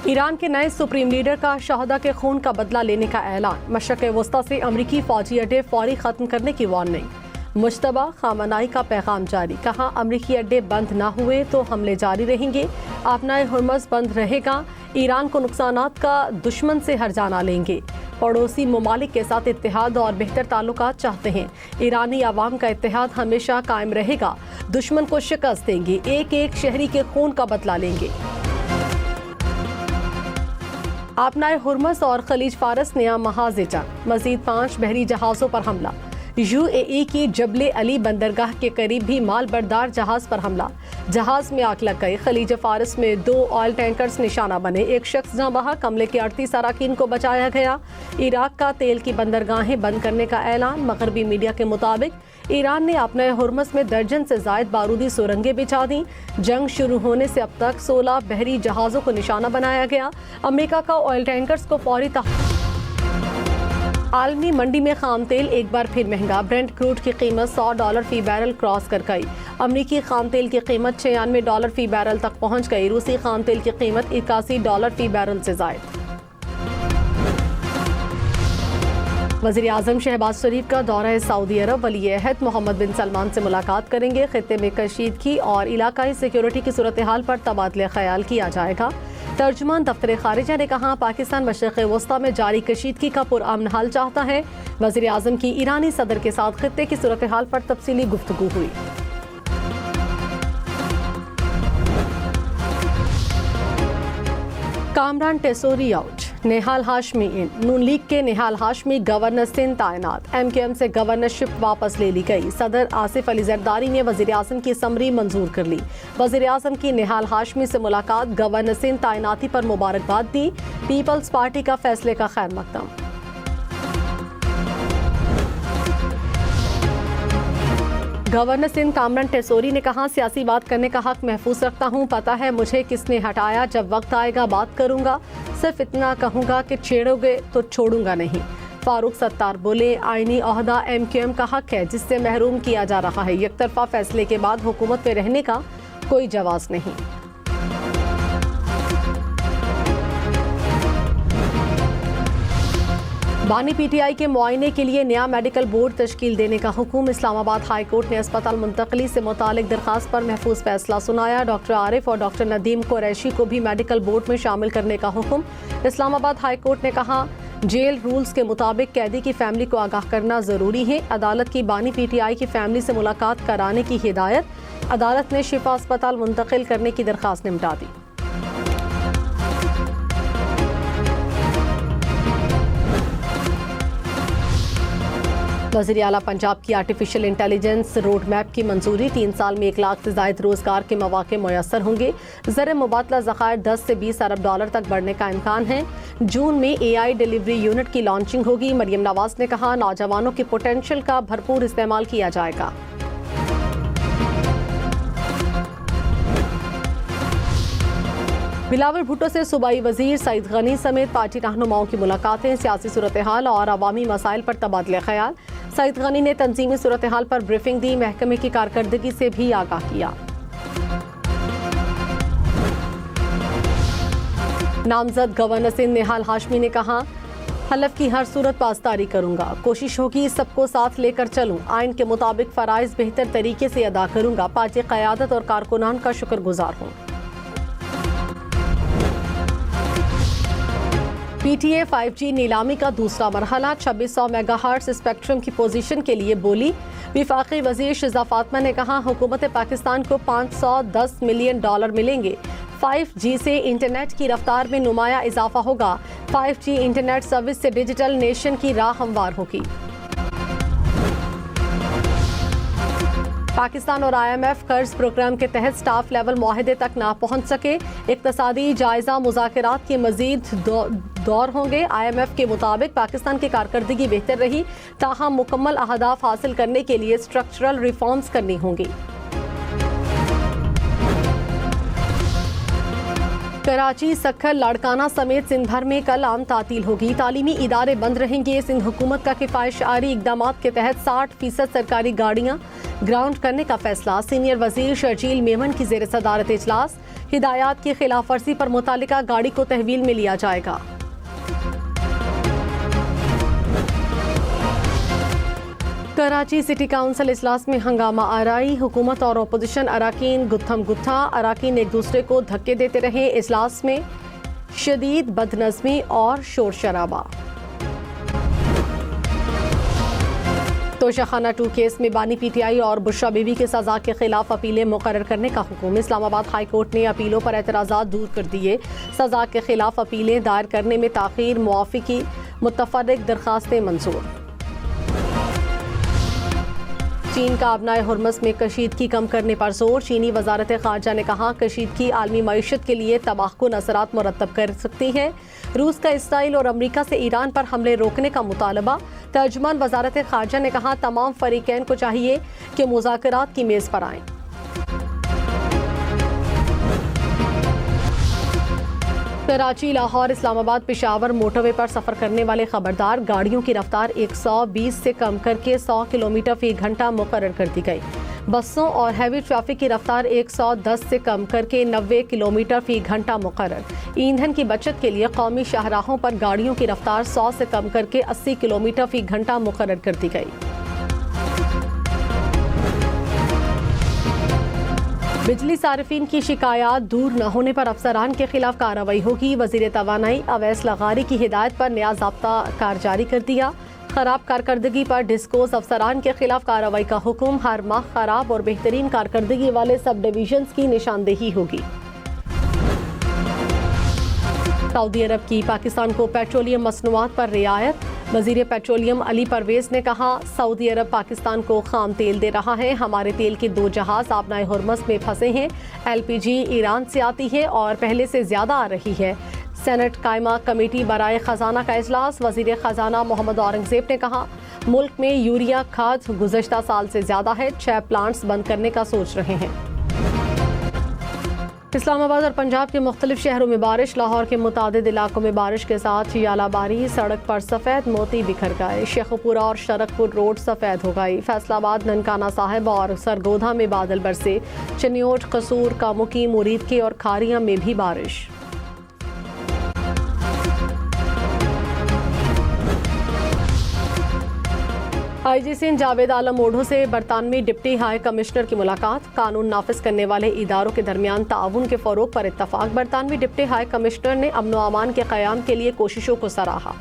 Iran के नए supreme leader का शहदा के खून का बदला लेने का ऐलान। मशरक़ वस्ता से अमरीकी फौजी अड्डे फौरी ख़त्म करने की वार्निंग। मुश्तबा खामनाई का पैगाम जारी, कहा अमरीकी अड्डे बंद ना हुए तो हमले जारी रहेंगे। आपनाए हुर्मज़ बंद रहेगा, ईरान को नुकसानात का दुश्मन से हर जाना लेंगे। पड़ोसी ममालिक के साथ इत्तेहाद और बेहतर ताल्लुकात चाहते हैं। ईरानी आवाम का इत्तेहाद हमेशा कायम रहेगा। दुश्मन को शिकस्त देंगे, एक एक शहरी के खून का बदला लेंगे। आपनाए हुर्मज़ और खलीज फारस नया महाज़ जंग। मज़ीद 5 बहरी जहाज़ों पर हमला। UAE की जबले अली बंदरगाह के करीब भी माल बरदार जहाज पर हमला। जहाज में आग लग गई। खलीज फारस में 2 ऑयल टैंकर्स निशाना बने। एक शख्स जहां बहा। हमले के 38 अराकीन को बचाया गया। इराक का तेल की बंदरगाहें बंद करने का ऐलान। मगरबी मीडिया के मुताबिक ईरान ने अपने हुर्मज़ में दर्जन से जायद बारूदी सुरंगें बिछा दी। जंग शुरू होने से अब तक 16 बहरी जहाज़ों को निशाना बनाया गया। अमेरिका का ऑयल टैंकर्स को फौरी आलमी मंडी में खाम तेल एक बार फिर महंगा। ब्रेंट क्रूड की कीमत $100 फी बैरल क्रॉस कर गई। अमरीकी खाम तेल की कीमत $96 फी बैरल तक पहुंच गई। रूसी खाम तेल की कीमत $81 फी बैरल से जायद। वज़ीर आज़म शहबाज शरीफ का दौरा सऊदी अरब। वली अहद मोहम्मद बिन सलमान से मुलाकात करेंगे। खित्ते में कशीदगी और इलाकाई सिक्योरिटी की सूरत हाल पर तबादला ख्याल किया जाएगा। तर्जुमान दफ्तर खारिजा ने कहा पाकिस्तान मशरिक़ वस्ता में जारी कशीदगी का पुरअमन हाल चाहता है। वज़ीर आज़म की ईरानी सदर के साथ खित्ते की सूरत हाल पर तफसीली गुफ्तगू हुई। कामरान टेसोरी आउट। नेहाल हाशमी इन। नून लीग के नेहाल हाशमी गवर्नर सिंध तैनात। MKM से गवर्नरशिप वापस ले ली गई। सदर आसिफ अली जरदारी ने वज़ीर आज़म की समरी मंजूर कर ली। वज़ीर आज़म की नेहाल हाशमी से मुलाकात। गवर्नर सिंध तैनाती पर मुबारकबाद दी। पीपल्स पार्टी का फैसले का खैर मकदम। गवर्नर सिंध कामरान टेसोरी ने कहा सियासी बात करने का हक महफूज रखता हूँ। पता है मुझे किसने हटाया। जब वक्त आएगा बात करूँगा। सिर्फ इतना कहूँगा कि छेड़ोगे तो छोड़ूंगा नहीं। फारूक सत्तार बोले आईनी ओहदा MKM का हक है जिससे महरूम किया जा रहा है। एकतरफा फैसले के बाद हुकूमत में रहने का कोई जवाब नहीं। बानी PTI के मुआयने के लिए नया मेडिकल बोर्ड तश्कील देने का हुक्म। इस्लामाबाद हाई कोर्ट ने अस्पताल मुंतकली से मुतालिक दरखास्त पर महफूज फैसला सुनाया। डॉक्टर आरिफ और डॉक्टर नदीम कुरैशी को भी मेडिकल बोर्ड में शामिल करने का हुक्म। इस्लामाबाद हाई कोर्ट ने कहा जेल रूल्स के मुताबिक कैदी की फैमिली को आगाह करना जरूरी है। अदालत की बानी PTI की फैमिली से मुलाकात कराने की हिदायत। अदालत ने शिफा अस्पताल मुंतकिल करने की दरखास्त निपटा दी। वज़ीर आला पंजाब की आर्टिफिशियल इंटेलिजेंस रोड मैप की मंजूरी। 3 साल में 1 लाख से ज़ायद रोजगार के मौके मुयसर होंगे। ज़र मुबादला ज़खायर 10 से $20 अरब तक बढ़ने का इम्कान है। जून में AI डिलीवरी यूनिट की लॉन्चिंग होगी। मरियम नवाज ने कहा नौजवानों के पोटेंशियल का भरपूर इस्तेमाल किया जाएगा। बिलावल भुट्टो से सूबाई वजीर सईद गनी समेत पार्टी रहनुमाओं की मुलाकातें। सियासी सूरत हाल और अवामी मसाइल पर तबादला ख्याल। सईद गनी ने तंजीमी सूरत हाल पर ब्रीफिंग दी। महकमे की कारकर्दगी से भी आगाह किया। नामजद गवर्नर सिंध नेहाल हाशमी ने कहा हलफ की हर सूरत पासदारी करूंगा। कोशिश होगी सबको साथ लेकर चलूं। आइन के मुताबिक फराइज बेहतर तरीके से अदा करूंगा। पार्टी क़यादत और कारकुनान का शुक्रगुजार हूँ। PTA 5G नीलामी का दूसरा मरहला। 2600 मेगाहर्ट्ज स्पेक्ट्रम की पोजीशन के लिए बोली। विफाकी वजीर शिजा फातिमा ने कहा हुकूमत पाकिस्तान को $510 मिलियन मिलेंगे। 5G से इंटरनेट की रफ्तार में नुमाया इजाफा होगा। 5G इंटरनेट सर्विस से डिजिटल नेशन की राह हमवार होगी। पाकिस्तान और IMF कर्ज प्रोग्राम के तहत स्टाफ लेवल मुआहदे तक ना पहुंच सके। इक्तसादी जायजा मुज़ाकरात के मजीद दौर होंगे। IMF के मुताबिक पाकिस्तान की कारकर्दगी बेहतर रही, ताहम मुकम्मल अहदाफ हासिल करने के लिए स्ट्रक्चरल रिफॉर्म्स करनी होंगी। कराची, सक्खर, लाड़काना समेत सिंध भर में कल आम तातील होगी। तालीमी इदारे बंद रहेंगे। सिंध हुकूमत का किफायतशारी इकदाम के तहत 60% सरकारी गाड़ियां ग्राउंड करने का फैसला। सीनियर वजीर शर्जील मेमन की जेर सदारत इजलास। हिदायत की खिलाफ वर्जी पर मुतालिका गाड़ी को तहवील में लिया जाएगा। कराची सिटी काउंसिल इजलास में हंगामा आराई। हुकूमत और अपोजिशन अराकीन गुत्थम गुत्था। अराकीन एक दूसरे को धक्के देते रहे। इजलास में शदीद बदनज़मी और शोर शराबा। तोशाखाना 2 केस में बानी PTI और बुशरा बीबी की सजा के खिलाफ अपीलें मुकर्रर करने का हुक्म। इस्लामाबाद हाई कोर्ट ने अपीलों पर एतराज़ात दूर कर दिए। सजा के खिलाफ अपीलें दायर करने में ताख़ीर, मुआफ़िकी मुतफ़र्रिक़ दरखास्तें मंजूर। चीन का अपनाए हुर्मस में कशीदगी कम करने पर जोर। चीनी वजारत ख़ारजा ने कहा कशीदगी आलमी मईशत के लिए तबाहकुन असरात मुरतब कर सकती है। रूस का इसराइल और अमरीका से ईरान पर हमले रोकने का मुतालबा। तर्जुमान वजारत ख़ारजा ने कहा तमाम फरीकैन को चाहिए कि मुज़ाकरात की मेज़ पर आएं। कराची, लाहौर, इस्लामाबाद, पेशावर मोटरवे पर सफ़र करने वाले खबरदार। गाड़ियों की रफ्तार 120 से कम करके 100 किलोमीटर फी घंटा मुकर्रर कर दी गई। बसों और हैवी ट्रैफिक की रफ्तार 110 से कम करके 90 किलोमीटर फी घंटा मुकर्रर। ईंधन की बचत के लिए कौमी शाहराहों पर गाड़ियों की रफ्तार 100 से कम करके 80 किलोमीटर फी घंटा मुकर्रर कर दी गई। बिजली सारिफीन की शिकायत दूर न होने पर अफसरान के खिलाफ कार्रवाई होगी। वजीर तवानाई अवैस लगारी की हिदायत पर नया ज़ाब्ता कार जारी कर दिया। खराब कारकर्दगी पर डिस्कोस अफसरान के खिलाफ कार्रवाई का हुक्म। हर माह खराब और बेहतरीन कारकर्दगी वाले सब डिवीजन्स की निशानदेही होगी। सऊदी अरब की पाकिस्तान को पेट्रोलियम मसनूआत पर रियायत। वजीर पेट्रोलियम अली परवेज ने कहा सऊदी अरब पाकिस्तान को खाम तेल दे रहा है। हमारे तेल के 2 जहाज आबनाए हुर्मस में फंसे हैं। LPG ईरान से आती है और पहले से ज्यादा आ रही है। सेनेट कायमा कमेटी बराए खजाना का इजलास। वजीर खजाना मोहम्मद औरंगजेब ने कहा मुल्क में यूरिया खाद गुज़श्ता साल से ज्यादा है। 6 प्लांट्स बंद करने का सोच रहे हैं। इस्लामाबाद और पंजाब के मुख्तलिफ शहरों में बारिश। लाहौर के मुतादिद इलाकों में बारिश के साथ यालाबारी। सड़क पर सफ़ेद मोती बिखर गए। शेखपुरा और शरकपुर रोड सफ़ेद हो गई। फैसलाबाद, ननकाना साहिब और सरगोधा में बादल बरसे। चनियोट, कसूर, कामुकी, मुरीद के और खारियां में भी बारिश। IG सिंध जावेद आलम ओढ़ो से बरतानवी डिप्टी हाई कमिश्नर की मुलाकात। कानून नाफिज करने वाले इदारों के दरमियान ताउन के फ़रोग पर इत्तफाक। बरतानवी डिप्टी हाई कमिश्नर ने अमन व अमान के क़याम के लिए कोशिशों को सराहा।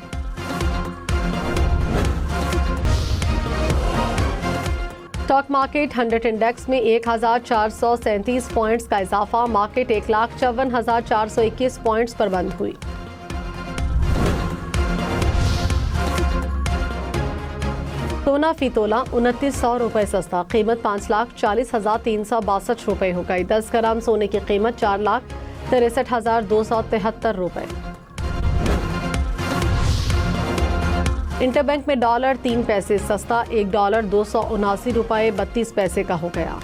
स्टॉक मार्केट 100 इंडेक्स में 1437 पॉइंट्स का इजाफा। मार्केट 1,54,421 पॉइंट्स पर बंद हुई। सोना फी तोला 2900 रुपये सस्ता। कीमत 5,40,362 रुपये हो गई। 10 ग्राम सोने की कीमत 4,63,273 रुपये। इंटरबैंक में $3 3 पैसे सस्ता। $1 279 रुपये 32 पैसे का हो गया।